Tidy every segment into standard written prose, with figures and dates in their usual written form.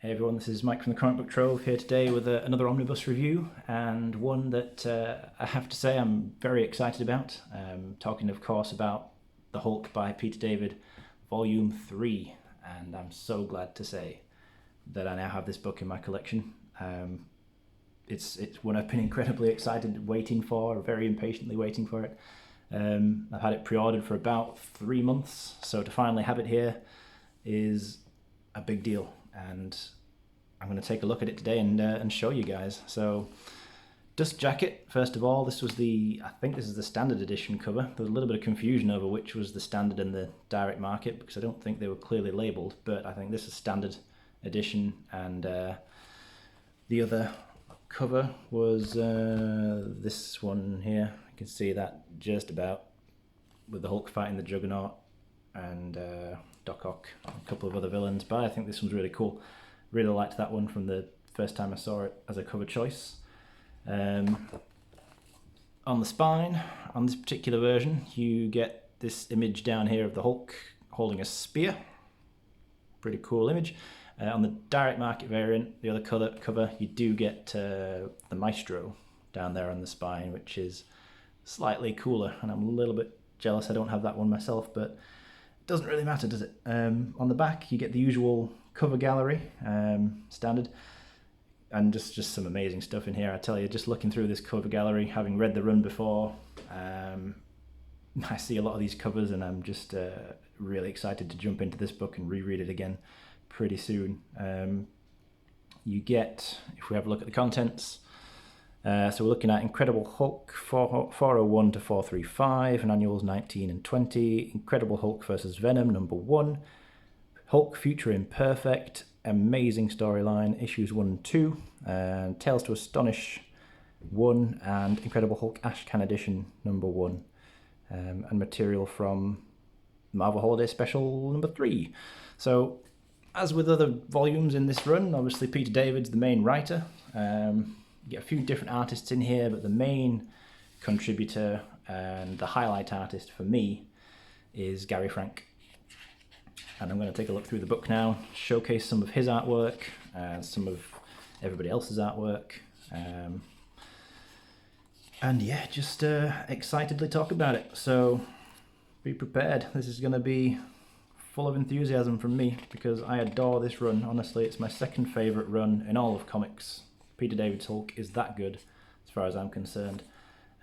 Hey everyone, this is Mike from the Comic Book Trove here today with another Omnibus review, and one that I have to say I'm very excited about. Talking of course about The Hulk by Peter David, Volume 3, and I'm so glad to say that I now have this book in my collection. It's one I've been incredibly excited waiting for, very impatiently waiting for it. I've had it pre-ordered for about 3 months, so to finally have it here is a big deal, and I'm going to take a look at it today and show you guys. So, dust jacket, first of all. This was I think this is the standard edition cover. There was a little bit of confusion over which was the standard and the direct market because I don't think they were clearly labelled, but I think this is standard edition, and the other cover was this one here. You can see that just about, with the Hulk fighting the Juggernaut and Doc Ock, a couple of other villains, but I think this one's really cool. Really liked that one from the first time I saw it as a cover choice. On the spine, on this particular version, you get this image down here of the Hulk holding a spear. Pretty cool image. On the direct market variant, the other cover, you do get the Maestro down there on the spine, which is slightly cooler, and I'm a little bit jealous I don't have that one myself, but it doesn't really matter, does it? On the back, you get the usual cover gallery, standard, and just some amazing stuff in here. I tell you, just looking through this cover gallery, having read the run before, I see a lot of these covers, and I'm just really excited to jump into this book and reread it again pretty soon. You get, if we have a look at the contents, so we're looking at Incredible Hulk 401 to 435, and annuals 19 and 20, Incredible Hulk versus Venom number 1, Hulk Future Imperfect, amazing storyline, issues 1 and 2, and Tales to Astonish 1, and Incredible Hulk Ashcan Edition number 1, and material from Marvel Holiday Special number 3. So, as with other volumes in this run, obviously Peter David's the main writer. You get a few different artists in here, but the main contributor and the highlight artist for me is Gary Frank. And I'm going to take a look through the book now, showcase some of his artwork, some of everybody else's artwork, and yeah, just excitedly talk about it. So be prepared. This is going to be full of enthusiasm from me because I adore this run. Honestly, it's my second favourite run in all of comics. Peter David's Hulk is that good as far as I'm concerned.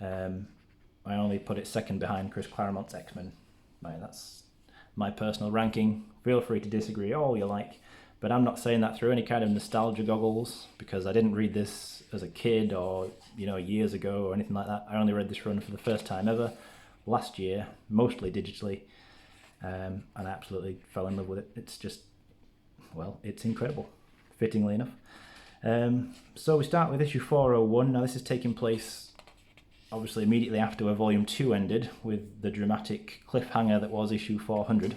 I only put it second behind Chris Claremont's X-Men. That's my personal ranking. Feel free to disagree all you like, but I'm not saying that through any kind of nostalgia goggles, because I didn't read this as a kid or years ago or anything like that. I only read this run for the first time ever last year, mostly digitally, and I absolutely fell in love with it. It's just, well, it's incredible, fittingly enough. So we start with issue 401. Now this is taking place obviously immediately after where volume 2 ended, with the dramatic cliffhanger that was issue 400.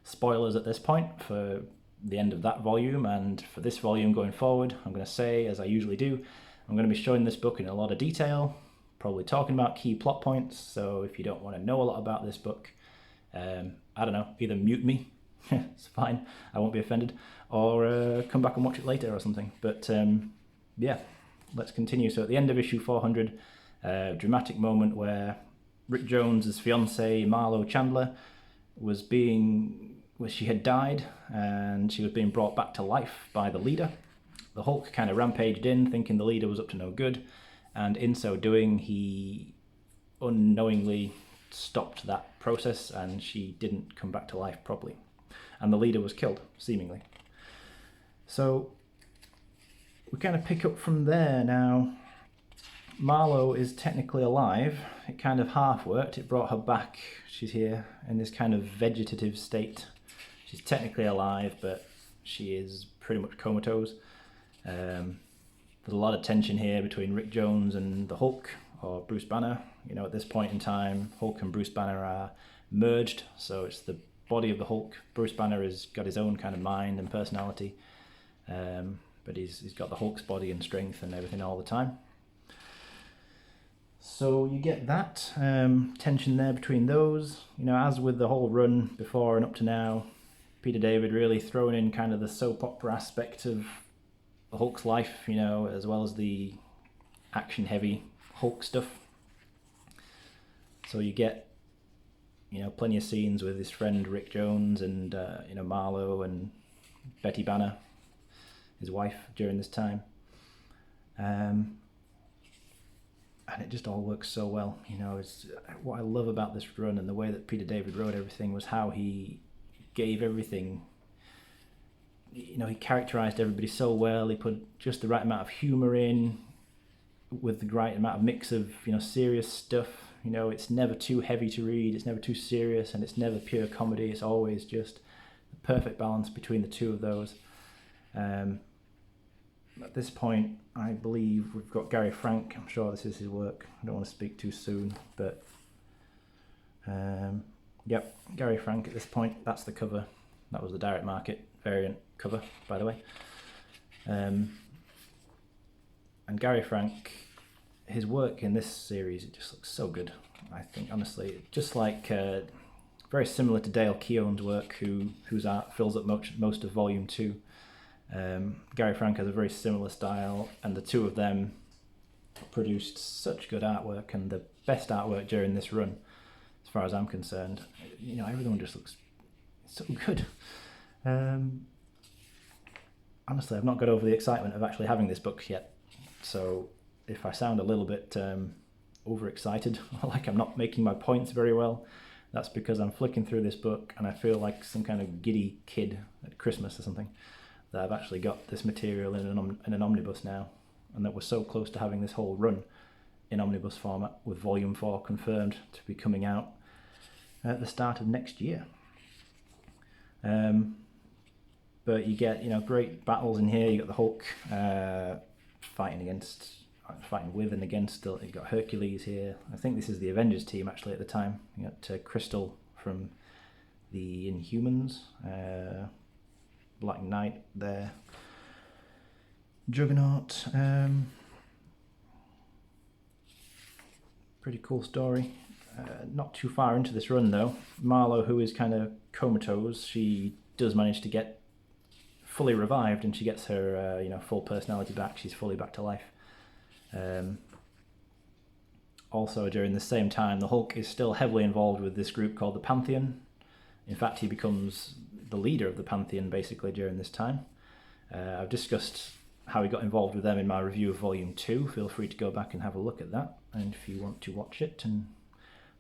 Spoilers at this point for the end of that volume and for this volume going forward. I'm going to say, as I usually do, I'm going to be showing this book in a lot of detail, probably talking about key plot points, so if you don't want to know a lot about this book, I don't know, either mute me, it's fine, I won't be offended, or come back and watch it later or something. But yeah, let's continue. So at the end of issue 400, dramatic moment where Rick Jones' fiancée Marlo Chandler she had died, and she was being brought back to life by the leader. The Hulk kind of rampaged in, thinking the leader was up to no good, and in so doing, he unknowingly stopped that process, and she didn't come back to life properly. And the leader was killed, seemingly. So we kind of pick up from there now. Marlo is technically alive. It kind of half worked. It brought her back. She's here in this kind of vegetative state. She's technically alive, but she is pretty much comatose. There's a lot of tension here between Rick Jones and the Hulk, or Bruce Banner. At this point in time, Hulk and Bruce Banner are merged, so it's the body of the Hulk. Bruce Banner has got his own kind of mind and personality, but he's got the Hulk's body and strength and everything all the time. So you get that tension there between those. As with the whole run before and up to now, Peter David really throwing in kind of the soap opera aspect of the Hulk's life, you know, as well as the action-heavy Hulk stuff. So you get, you know, plenty of scenes with his friend Rick Jones and, you know, Marlo and Betty Banner, his wife, during this time. And it just all works so well. You know, it's what I love about this run and the way that Peter David wrote everything was how he gave everything. You know, he characterized everybody so well. He put just the right amount of humor in, with the right amount of mix of, you know, serious stuff. You know, it's never too heavy to read, it's never too serious, and it's never pure comedy. It's always just the perfect balance between the two of those. At this point, I believe we've got Gary Frank. I'm sure this is his work. I don't want to speak too soon, but yep, Gary Frank at this point. That's the cover. That was the direct market variant cover, by the way. And Gary Frank, his work in this series, it just looks so good. I think, honestly, just like very similar to Dale Keown's work, whose art fills up most of Volume 2. Gary Frank has a very similar style, and the two of them produced such good artwork, and the best artwork during this run, as far as I'm concerned. You know, everyone just looks so good. Honestly, I've not got over the excitement of actually having this book yet, so if I sound a little bit overexcited, or like I'm not making my points very well, that's because I'm flicking through this book and I feel like some kind of giddy kid at Christmas or something, that I've actually got this material in an omnibus now, and that we're so close to having this whole run in omnibus format, with Volume 4 confirmed to be coming out at the start of next year. But you get, you know, great battles in here. You got the Hulk fighting with and against. You got Hercules here. I think this is the Avengers team actually at the time. You got Crystal from the Inhumans, Black Knight there, Juggernaut. Pretty cool story. Not too far into this run though, Marlo, who is kind of comatose, she does manage to get fully revived, and she gets her you know, full personality back. She's fully back to life. Also, during the same time, the Hulk is still heavily involved with this group called the Pantheon. In fact, he becomes the leader of the Pantheon basically during this time. I've discussed how he got involved with them in my review of Volume 2. Feel free to go back and have a look at that, and if you want to watch it and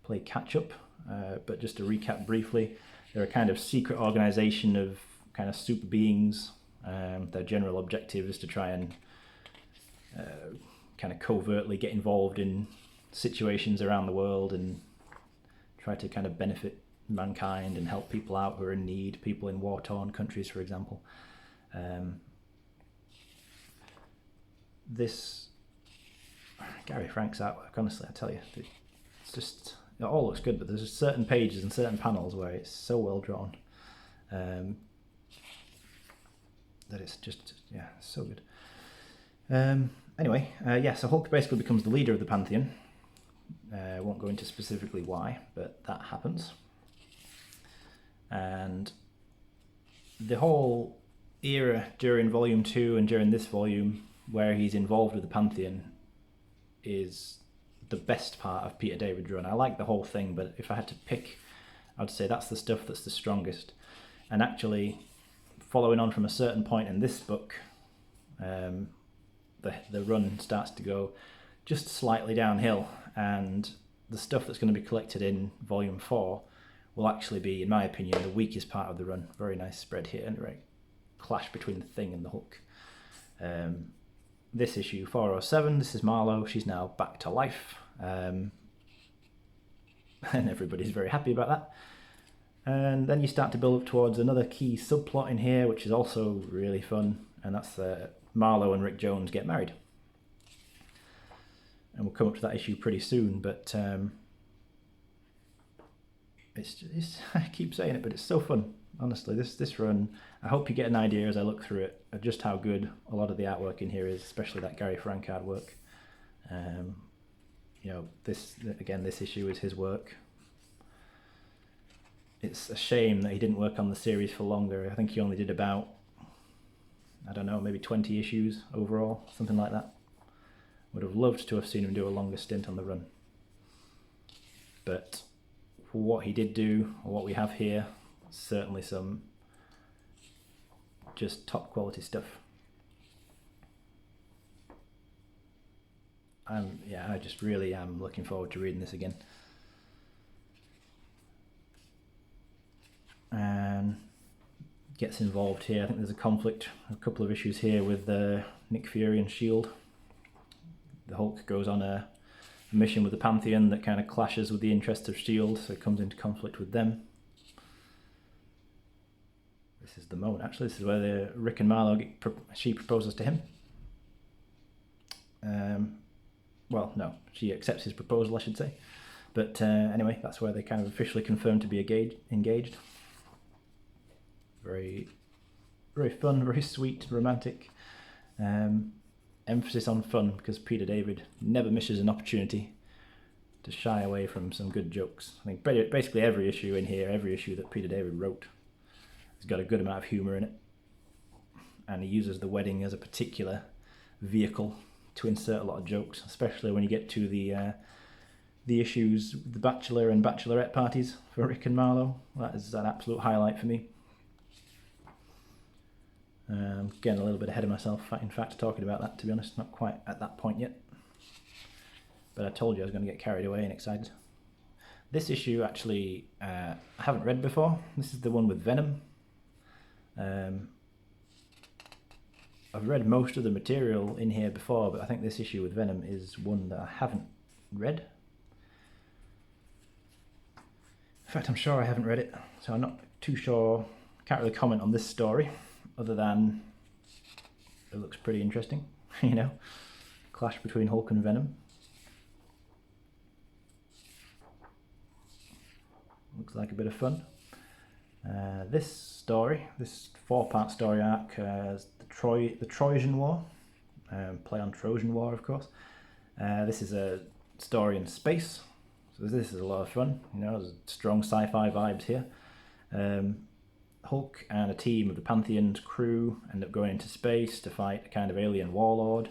play catch up. But just to recap briefly, they're a kind of secret organization of kind of super beings. Their general objective is to try and kind of covertly get involved in situations around the world and try to kind of benefit mankind and help people out who are in need, people in war-torn countries, for example. This Gary Frank's artwork, honestly, I tell you, it's just, it all looks good, but there's certain pages and certain panels where it's so well drawn that it's just, yeah, so good. Anyway, so Hulk basically becomes the leader of the Pantheon. I won't go into specifically why, but that happens. And the whole era during Volume 2 and during this volume where he's involved with the Pantheon is the best part of Peter David's run. I like the whole thing, but if I had to pick, I'd say that's the stuff that's the strongest. And actually, following on from a certain point in this book, the run starts to go just slightly downhill, and the stuff that's going to be collected in Volume 4 will actually be, in my opinion, the weakest part of the run. Very nice spread here, and a right clash between the Thing and the Hulk. This issue, 407, this is Marlo. She's now back to life, and everybody's very happy about that. And then you start to build up towards another key subplot in here, which is also really fun, and that's Marlo and Rick Jones get married. And we'll come up to that issue pretty soon, but it's I keep saying it, but it's so fun. Honestly, this run, I hope you get an idea as I look through it of just how good a lot of the artwork in here is, especially that Gary Frank artwork. You know, this issue is his work. it's a shame that he didn't work on the series for longer. I think he only did about, I don't know, maybe 20 issues overall, something like that. Would have loved to have seen him do a longer stint on the run. But for what he did do, or what we have here, certainly some just top quality stuff. I just really am looking forward to reading this again. And gets involved here. I think there's a conflict, a couple of issues here with Nick Fury and S.H.I.E.L.D. The Hulk goes on a mission with the Pantheon that kind of clashes with the interests of S.H.I.E.L.D., so it comes into conflict with them. This is the moment, actually. This is where Rick and Marlo, she proposes to him. Well, no, she accepts his proposal, I should say. But anyway, that's where they kind of officially confirm to be engaged. Very, very fun, very sweet, romantic. Emphasis on fun, because Peter David never misses an opportunity to shy away from some good jokes. I think basically every issue in here, every issue that Peter David wrote, has got a good amount of humour in it. And he uses the wedding as a particular vehicle to insert a lot of jokes, especially when you get to the issues, the bachelor and bachelorette parties for Rick and Marlo. That is an absolute highlight for me. Getting a little bit ahead of myself, in fact, talking about that, to be honest. Not quite at that point yet. But I told you I was going to get carried away and excited. This issue, actually, I haven't read before. This is the one with Venom. I've read most of the material in here before, but I think this issue with Venom is one that I haven't read. In fact, I'm sure I haven't read it, so I'm not too sure. Can't really comment on this story, other than it looks pretty interesting, you know, clash between Hulk and Venom. Looks like a bit of fun. This story, this 4-part story arc, the Trojan War, play on Trojan War, of course. This is a story in space, so this is a lot of fun. You know, there's strong sci-fi vibes here. Hulk and a team of the Pantheon's crew end up going into space to fight a kind of alien warlord.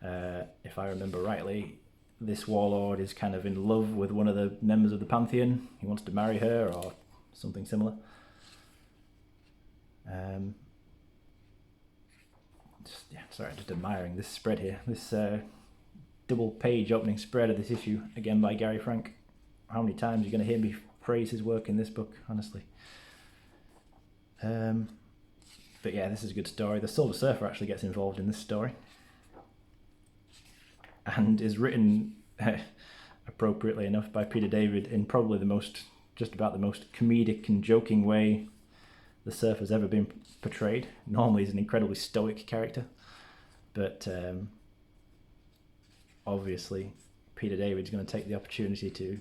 If I remember rightly, this warlord is kind of in love with one of the members of the Pantheon. He wants to marry her or something similar. Just admiring this spread here. This double-page opening spread of this issue, again by Gary Frank. How many times are you going to hear me praise his work in this book, honestly? But yeah, this is a good story. The Silver Surfer actually gets involved in this story, and is written appropriately enough by Peter David in probably just about the most comedic and joking way the Surfer's ever been portrayed. Normally he's an incredibly stoic character, but obviously Peter David's going to take the opportunity to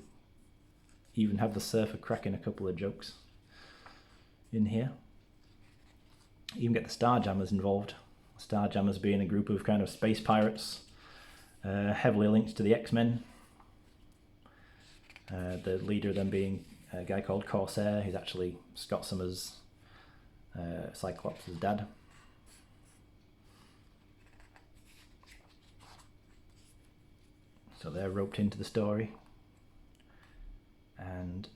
even have the Surfer cracking a couple of jokes in here. Even get the Starjammers involved. Starjammers being a group of kind of space pirates, heavily linked to the X-Men. The leader of them being a guy called Corsair, who's actually Scott Summers' Cyclops' dad. So they're roped into the story, and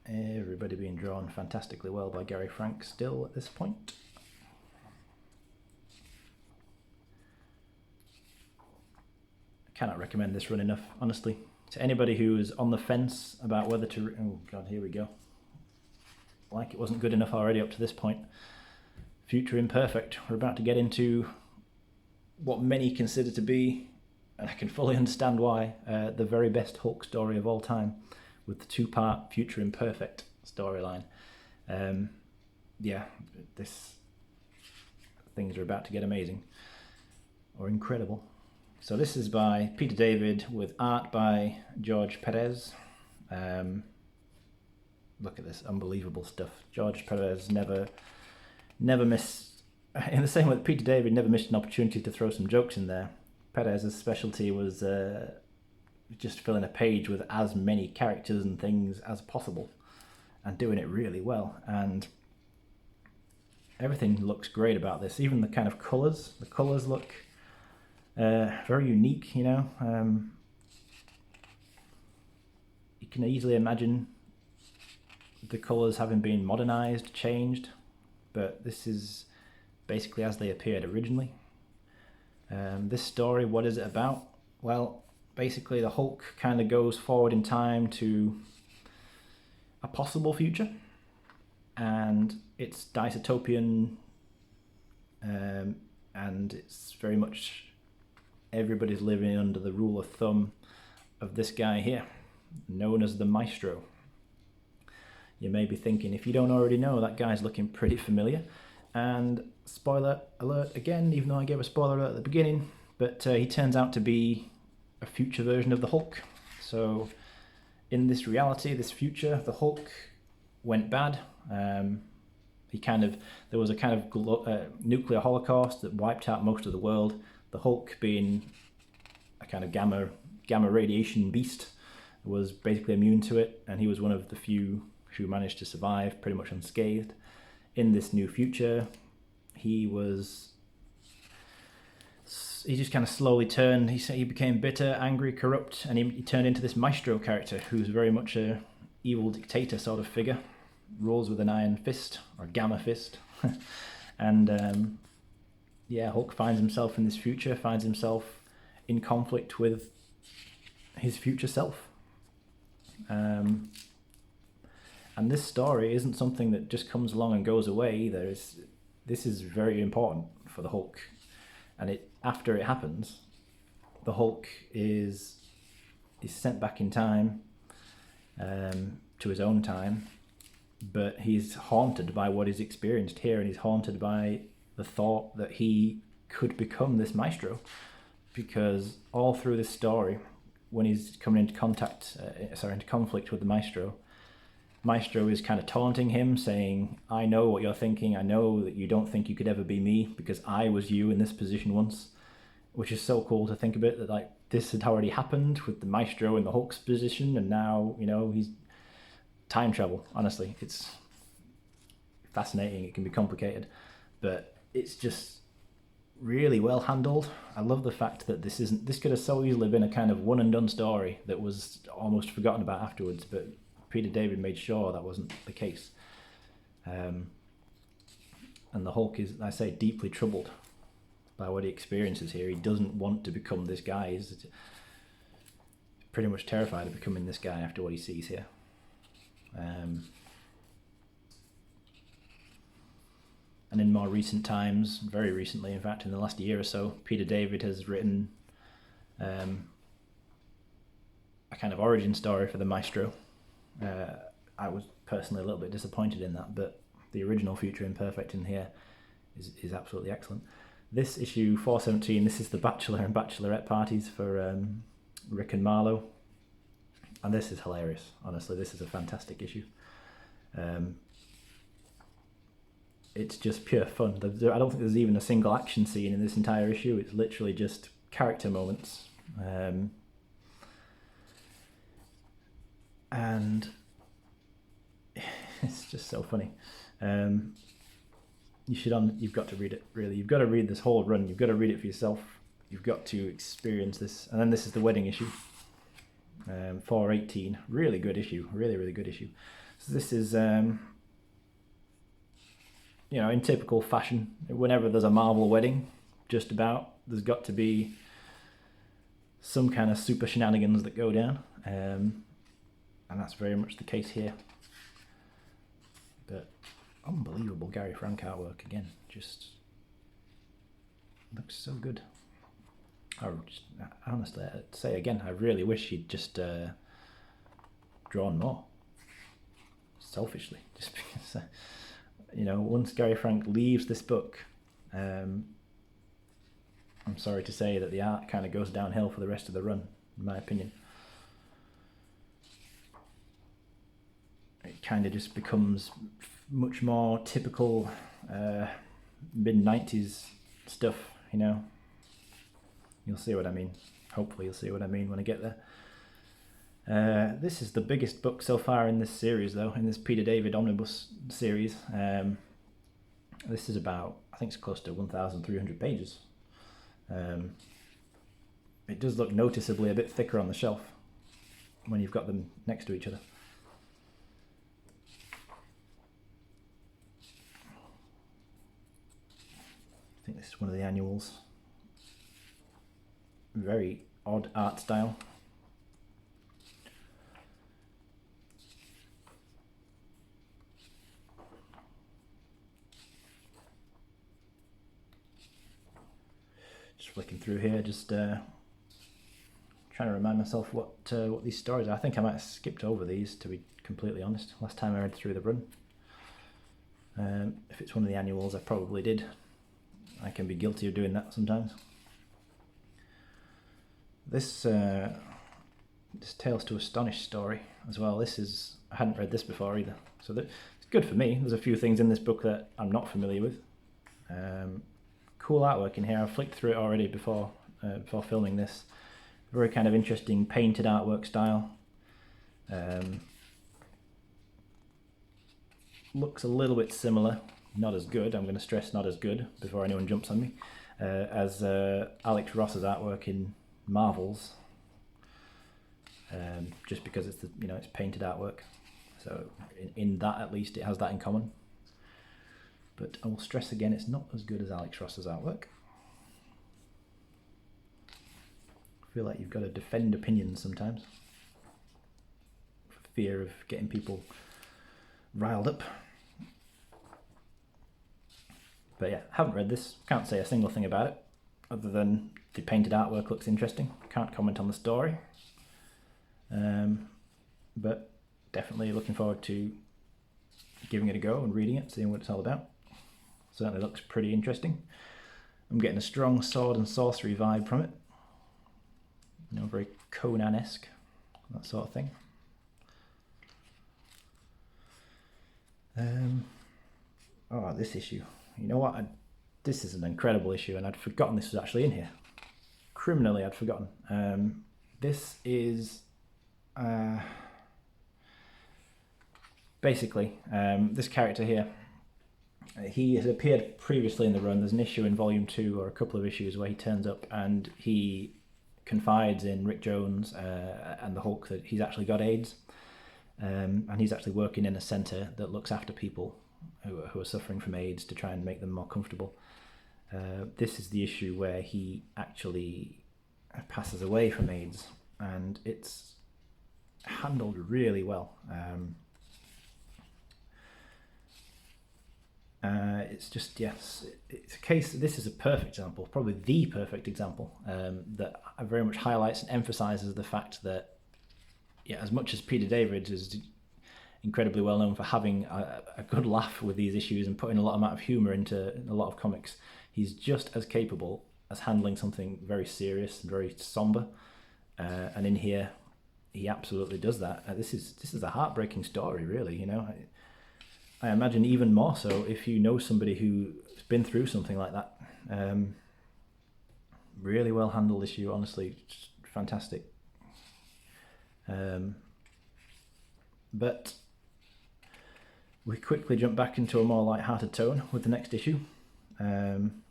everybody being drawn fantastically well by Gary Frank still at this point. I cannot recommend this run enough, honestly. To anybody who is on the fence about whether to... Oh god, here we go. Like it wasn't good enough already up to this point. Future Imperfect. We're about to get into what many consider to be, and I can fully understand why, the very best Hulk story of all time, with the 2-part Future Imperfect storyline. Things are about to get amazing, or incredible. So this is by Peter David with art by George Perez. Look at this unbelievable stuff. George Perez never missed, in the same way that Peter David never missed an opportunity to throw some jokes in there. Perez's specialty was just filling a page with as many characters and things as possible. and doing it really well. And everything looks great about this. Even the kind of colours. The colours look very unique, you know. You can easily imagine the colours having been modernised, changed, but this is basically as they appeared originally. This story, what is it about? Well, basically the Hulk kind of goes forward in time to a possible future, and it's dystopian, and it's very much everybody's living under the rule of thumb of this guy here, known as the Maestro. You may be thinking, if you don't already know, that guy's looking pretty familiar. And spoiler alert again, even though I gave a spoiler alert at the beginning, but he turns out to be a future version of the Hulk. So in this reality, this future, the Hulk went bad. There was a kind of nuclear holocaust that wiped out most of the world. The Hulk, being a kind of gamma radiation beast, was basically immune to it, and he was one of the few who managed to survive pretty much unscathed. In this new future, he just kind of slowly turned. He became bitter, angry, corrupt, and he turned into this Maestro character who's very much a evil dictator sort of figure, rules with an iron fist or gamma fist. And Hulk finds himself in this future, finds himself in conflict with his future self. And this story isn't something that just comes along and goes away. This is very important for the Hulk. And after it happens, the Hulk is sent back in time, to his own time, but he's haunted by what he's experienced here, and he's haunted by the thought that he could become this Maestro, because all through this story, when he's coming into conflict with the Maestro is kind of taunting him, saying, I know what you're thinking, I know that you don't think you could ever be me, because I was you in this position once. Which is so cool to think about, that like this had already happened with the Maestro in the Hulk's position, and now, you know, he's time travel. Honestly, it's fascinating. It can be complicated, but it's just really well handled. I love the fact that this could have so easily been a kind of one and done story that was almost forgotten about afterwards, but Peter David made sure that wasn't the case. And the Hulk is, I say, deeply troubled by what he experiences here. He doesn't want to become this guy. He's pretty much terrified of becoming this guy after what he sees here. And in more recent times, very recently, in fact, in the last year or so, Peter David has written a kind of origin story for the Maestro. I was personally a little bit disappointed in that, but the original Future Imperfect in here is absolutely excellent. This issue 417, this is the bachelor and bachelorette parties for Rick and Marlo, and this is hilarious. Honestly, this is a fantastic issue. It's just pure fun. I don't think there's even a single action scene in this entire issue. It's literally just character moments. And it's just so funny. You've got to read it, really. You've got to read this whole run. You've got to read it for yourself. You've got to experience this. And then this is the wedding issue, 418. Really good issue. Really, really good issue. So this is, in typical fashion, whenever there's a Marvel wedding, just about, there's got to be some kind of super shenanigans that go down. And that's very much the case here. But unbelievable Gary Frank artwork again. Just looks so good. Honestly, I'd say again, I really wish he'd just drawn more. Selfishly, just because, once Gary Frank leaves this book, I'm sorry to say that the art kind of goes downhill for the rest of the run, in my opinion. It kind of just becomes much more typical mid-90s stuff, You'll see what I mean. Hopefully you'll see what I mean when I get there. This is the biggest book so far in this series, though, in this Peter David Omnibus series. This is about, I think it's close to 1,300 pages. It does look noticeably a bit thicker on the shelf when you've got them next to each other. I think this is one of the annuals. Very odd art style. Just flicking through here, just trying to remind myself what these stories are. I think I might have skipped over these, to be completely honest, last time I read through the run. If it's one of the annuals, I probably did. I can be guilty of doing that sometimes. This Tales to Astonish story as well. I hadn't read this before either, so it's good for me. There's a few things in this book that I'm not familiar with. Cool artwork in here. I've flicked through it already before filming this. Very kind of interesting painted artwork style. Looks a little bit similar, not as good, I'm going to stress not as good before anyone jumps on me, as Alex Ross's artwork in Marvels, just because it's it's painted artwork. So in that, at least, it has that in common. But I will stress again, it's not as good as Alex Ross's artwork. I feel like you've got to defend opinions sometimes, for fear of getting people riled up. But yeah, haven't read this, can't say a single thing about it, other than the painted artwork looks interesting. Can't comment on the story. But definitely looking forward to giving it a go and reading it, seeing what it's all about. Certainly looks pretty interesting. I'm getting a strong sword and sorcery vibe from it. Very Conan-esque, that sort of thing. This issue. You know what? This is an incredible issue, and I'd forgotten this was actually in here. Criminally, I'd forgotten. This is basically this character here. He has appeared previously in the run. There's an issue in volume 2, or a couple of issues, where he turns up and he confides in Rick Jones and the Hulk that he's actually got AIDS, and he's actually working in a centre that looks after people who are suffering from AIDS to try and make them more comfortable. This is the issue where he actually passes away from AIDS, and it's handled really well. It's just, yes, it's a case. This is a perfect example, probably the perfect example, that very much highlights and emphasises the fact that, as much as Peter David is incredibly well known for having a good laugh with these issues and putting a lot amount of humour into a lot of comics, he's just as capable as handling something very serious and very sombre. And in here, he absolutely does that. This is a heartbreaking story, really. I imagine even more so if you know somebody who's been through something like that. Really well handled issue, honestly, just fantastic. But we quickly jump back into a more light-hearted tone with the next issue. And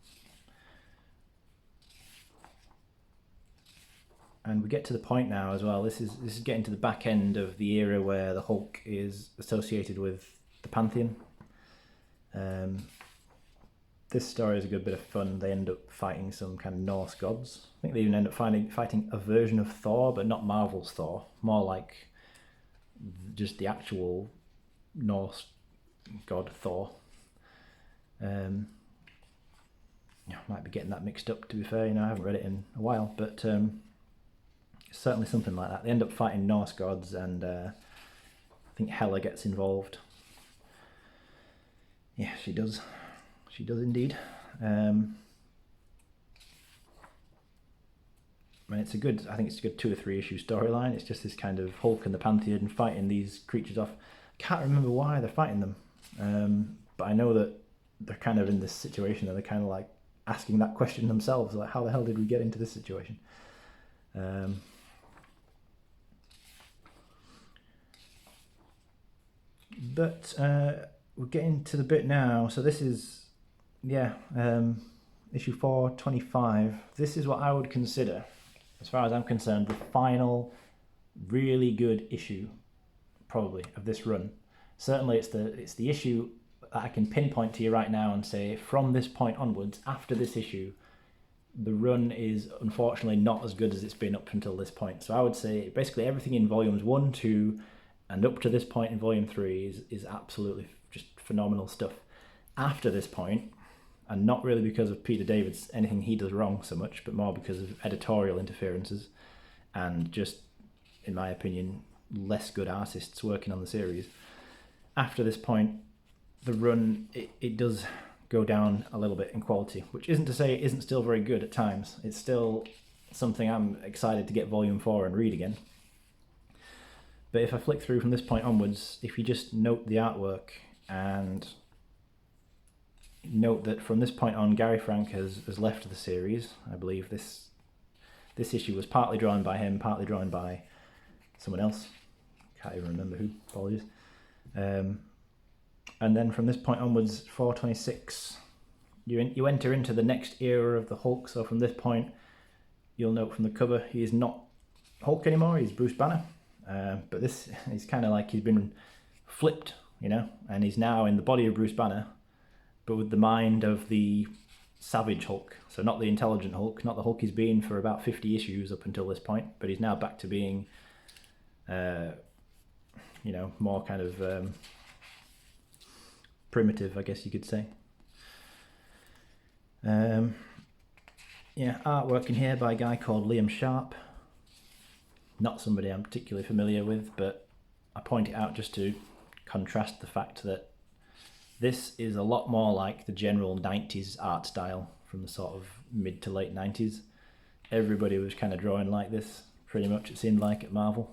we get to the point now as well. This is getting to the back end of the era where the Hulk is associated with the Pantheon. This story is a good bit of fun. They end up fighting some kind of Norse gods. I think they even end up fighting a version of Thor, but not Marvel's Thor. More like just the actual Norse god Thor. Might be getting that mixed up, to be fair. I haven't read it in a while, but certainly something like that. They end up fighting Norse gods, and I think Hela gets involved. Yeah, she does. She does indeed. It's a good, I think it's a good 2 or 3 issue storyline. It's just this kind of Hulk and the Pantheon fighting these creatures off. Can't remember why they're fighting them, but I know that they're kind of in this situation and they're kind of like asking that question themselves, like, how the hell did we get into this situation? But we're getting to the bit now. So this is, issue 425. This is what I would consider, as far as I'm concerned, the final really good issue, probably, of this run. Certainly it's the issue that I can pinpoint to you right now and say, from this point onwards, after this issue, the run is unfortunately not as good as it's been up until this point. So I would say basically everything in volumes 1, 2, and up to this point in volume 3 is absolutely just phenomenal stuff. After this point, and not really because of Peter David's anything he does wrong so much, but more because of editorial interferences and just, in my opinion, less good artists working on the series. After this point, the run, it does go down a little bit in quality, which isn't to say it isn't still very good at times. It's still something I'm excited to get volume 4 and read again. But if I flick through from this point onwards, if you just note the artwork and note that from this point on, Gary Frank has left the series. I believe this issue was partly drawn by him, partly drawn by someone else. Can't even remember who, apologies. And then from this point onwards, 426, you enter into the next era of the Hulk. So from this point, you'll note from the cover, he is not Hulk anymore, he's Bruce Banner. But this, he's kind of like he's been flipped, and he's now in the body of Bruce Banner, but with the mind of the savage Hulk. So not the intelligent Hulk, not the Hulk he's been for about 50 issues up until this point, but he's now back to being, more kind of primitive, I guess you could say. Artwork in here by a guy called Liam Sharp. Not somebody I'm particularly familiar with, but I point it out just to contrast the fact that this is a lot more like the general 90s art style from the sort of mid to late 90s. Everybody was kind of drawing like this, pretty much, it seemed like, at Marvel.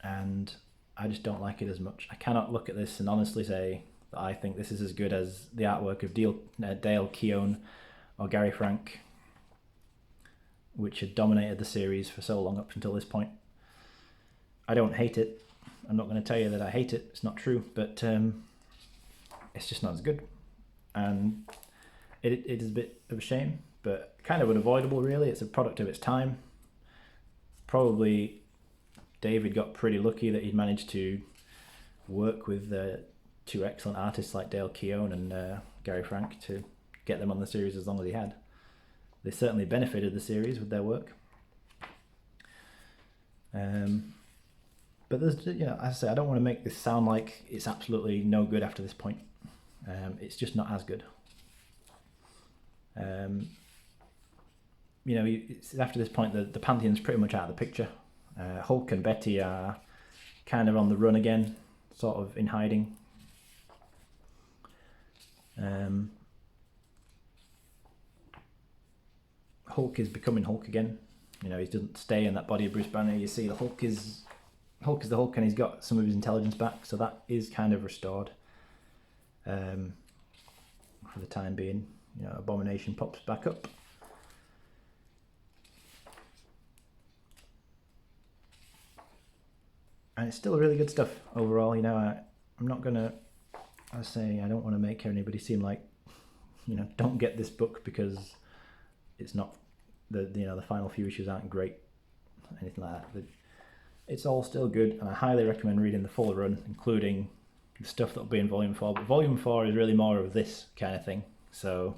And I just don't like it as much. I cannot look at this and honestly say that I think this is as good as the artwork of Dale Keown or Gary Frank, which had dominated the series for so long up until this point. I don't hate it. I'm not going to tell you that I hate it. It's not true, but it's just not as good. And it is a bit of a shame, but kind of unavoidable, really. It's a product of its time. Probably David got pretty lucky that he'd managed to work with two excellent artists like Dale Keown and Gary Frank to get them on the series as long as he had. They certainly benefited the series with their work. But there's, as I say, I don't want to make this sound like it's absolutely no good after this point. It's just not as good. It's after this point, the Pantheon's pretty much out of the picture. Hulk and Betty are kind of on the run again, sort of in hiding. Hulk is becoming Hulk again. He doesn't stay in that body of Bruce Banner. You see the Hulk is the Hulk, and he's got some of his intelligence back, so that is kind of restored for the time being. Abomination pops back up. And it's still really good stuff overall. I'm not gonna, I don't want to make anybody seem like, don't get this book because it's not the final few issues aren't great, anything like that. It's all still good, and I highly recommend reading the full run, including the stuff that will be in Volume 4. But Volume 4 is really more of this kind of thing. So,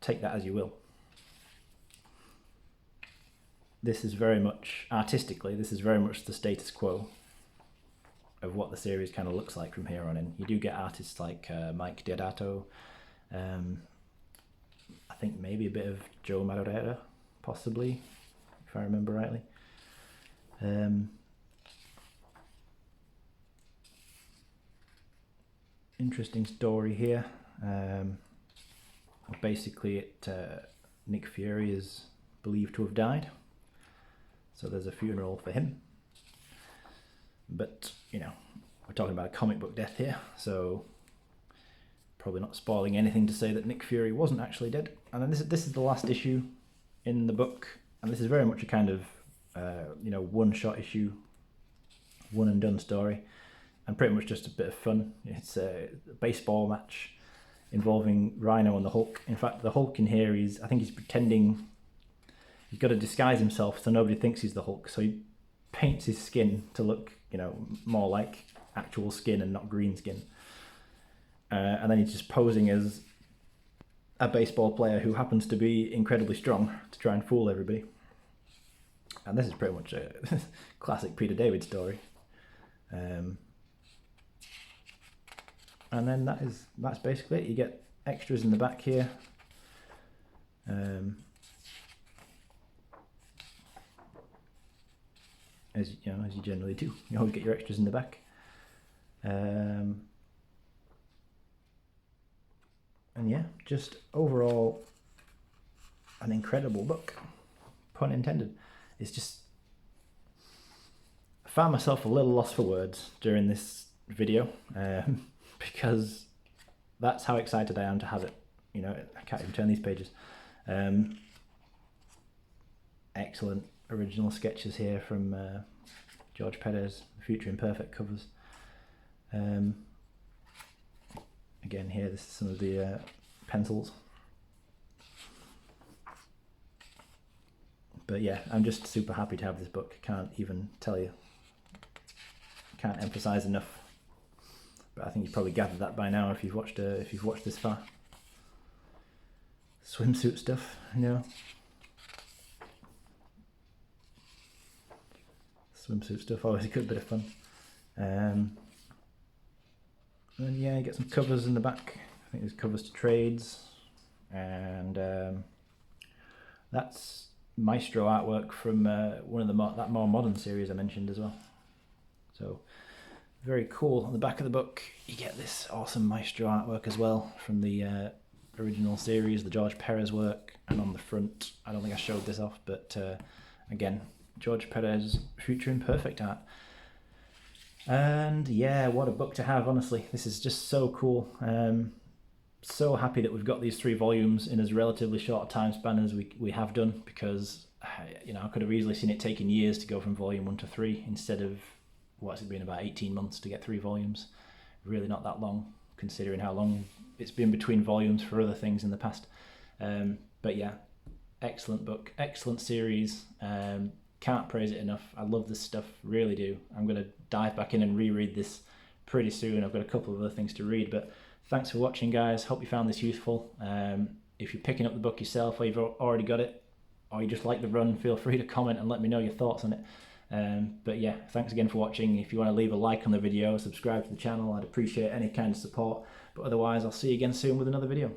take that as you will. This is very much, artistically, this is very much the status quo of what the series kind of looks like from here on in. You do get artists like Mike Deodato, I think maybe a bit of Joe Madureira, possibly, if I remember rightly. Interesting story here. Basically, Nick Fury is believed to have died, so there's a funeral for him. But we're talking about a comic book death here, so probably not spoiling anything to say that Nick Fury wasn't actually dead. And then this is the last issue in the book, and this is very much a kind of one-shot issue, one and done story, and pretty much just a bit of fun. It's a baseball match involving Rhino and the Hulk. In fact, the Hulk in here, I think he's pretending, he's got to disguise himself so nobody thinks he's the Hulk. So he paints his skin to look, more like actual skin and not green skin. And then he's just posing as a baseball player who happens to be incredibly strong to try and fool everybody. And this is pretty much a classic Peter David story. And then that's basically it. You get extras in the back here. As you generally do, you always get your extras in the back. And yeah, just overall an incredible book, pun intended. It's just, I found myself a little lost for words during this video, because that's how excited I am to have it. I can't even turn these pages. Excellent original sketches here from George Perez, Future Imperfect covers. Again here, this is some of the pencils. But yeah, I'm just super happy to have this book. Can't even tell you. Can't emphasize enough. But I think you've probably gathered that by now if you've watched this far. Swimsuit stuff, Swimsuit stuff, always a good bit of fun. And then yeah, you get some covers in the back. I think there's covers to trades, and that's Maestro artwork from one of that more modern series I mentioned as well. So very cool. On the back of the book, you get this awesome Maestro artwork as well from the original series, the George Perez work. And on the front, I don't think I showed this off, but again, George Perez Future Imperfect art. And yeah, what a book to have, honestly. This is just so cool. So happy that we've got these 3 volumes in as relatively short a time span as we have done, because I could have easily seen it taking years to go from volume 1 to 3 instead of what's it been, about 18 months to get 3 volumes. Really not that long, considering how long it's been between volumes for other things in the past. But yeah, excellent book, excellent series. Can't praise it enough. I love this stuff, really do. I'm going to dive back in and reread this pretty soon. I've got a couple of other things to read, but thanks for watching, guys. Hope you found this useful. If you're picking up the book yourself, or you've already got it, or you just like the run, feel free to comment and let me know your thoughts on it. But yeah, thanks again for watching. If you want to leave a like on the video, subscribe to the channel, I'd appreciate any kind of support. But otherwise, I'll see you again soon with another video.